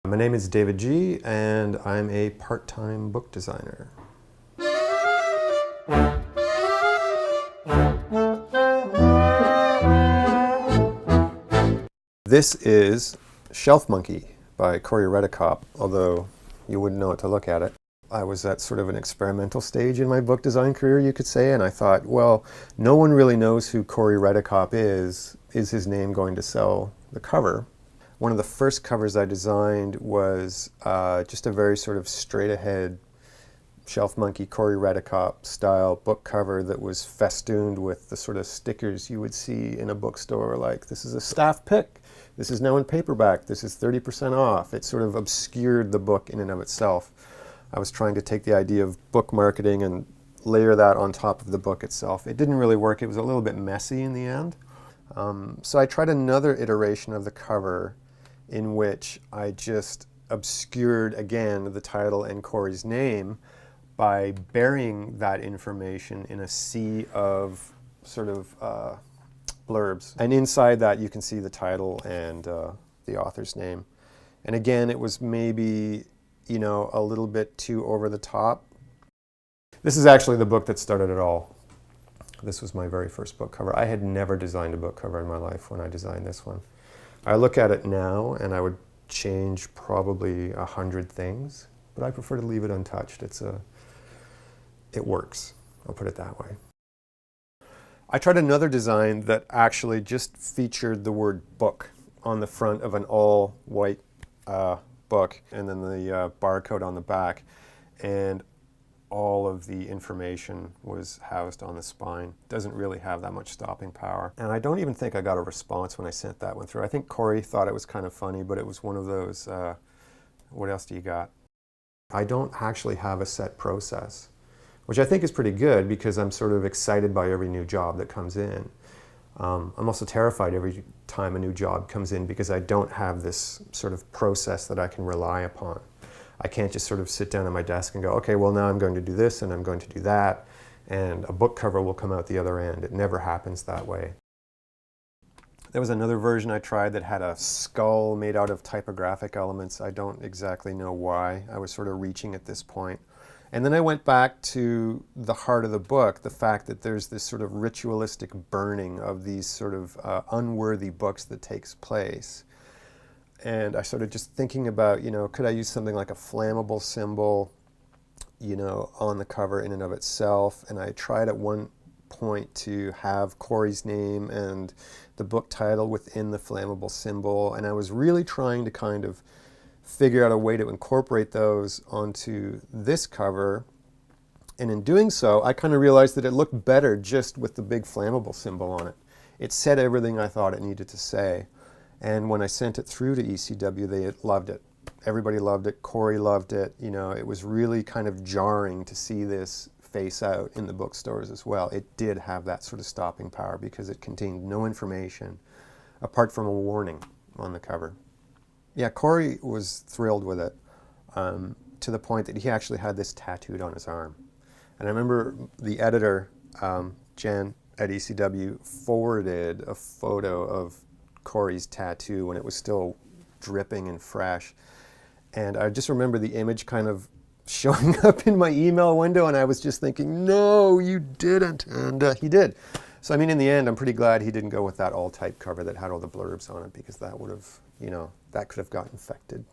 My name is David G, and I'm a part-time book designer. This is Shelf Monkey by Redekop, although you wouldn't know it to look at it. I was at sort of an experimental stage in my book design career, you could say, and I thought, well, no one really knows who Redekop is. Is his name going to sell the cover? One of the first covers I designed was just a very sort of straight-ahead Shelf Monkey, Redekop style book cover that was festooned with the sort of stickers you would see in a bookstore, like this is a staff pick, this is now in paperback, this is 30% off. It sort of obscured the book in and of itself. I was trying to take the idea of book marketing and layer that on top of the book itself. It didn't really work. It was a little bit messy in the end. So I tried another iteration of the cover in which I just obscured again the title and Corey's name by burying that information in a sea of sort of blurbs. And inside that you can see the title and the author's name. And again, it was maybe, you know, a little bit too over the top. This is actually the book that started it all. This was my very first book cover. I had never designed a book cover in my life when I designed this one. I look at it now and I would change probably 100 things, but I prefer to leave it untouched. It works, I'll put it that way. I tried another design that actually just featured the word book on the front of an all white book, and then the barcode on the back, and all of the information was housed on the spine. Doesn't really have that much stopping power. And I don't even think I got a response when I sent that one through. I think Corey thought it was kind of funny, but it was one of those, what else do you got? I don't actually have a set process, which I think is pretty good because I'm sort of excited by every new job that comes in. I'm also terrified every time a new job comes in because I don't have this sort of process that I can rely upon. I can't just sort of sit down at my desk and go, okay, well now I'm going to do this and I'm going to do that, and a book cover will come out the other end. It never happens that way. There was another version I tried that had a skull made out of typographic elements. I don't exactly know why. I was sort of reaching at this point. And then I went back to the heart of the book, the fact that there's this sort of ritualistic burning of these sort of unworthy books that takes place. And I started just thinking about, you know, could I use something like a flammable symbol, you know, on the cover in and of itself? And I tried at one point to have Corey's name and the book title within the flammable symbol. And I was really trying to kind of figure out a way to incorporate those onto this cover. And in doing so, I kind of realized that it looked better just with the big flammable symbol on it. It said everything I thought it needed to say. And when I sent it through to ECW, they loved it. Everybody loved it. Corey loved it. You know, it was really kind of jarring to see this face out in the bookstores as well. It did have that sort of stopping power because it contained no information apart from a warning on the cover. Yeah, Corey was thrilled with it to the point that he actually had this tattooed on his arm. And I remember the editor, Jen at ECW, forwarded a photo of Corey's tattoo when it was still dripping and fresh. And I just remember the image kind of showing up in my email window, and I was just thinking, no, you didn't. And he did. So I mean, in the end, I'm pretty glad he didn't go with that all-type cover that had all the blurbs on it, because that would have, you know, that could have got infected.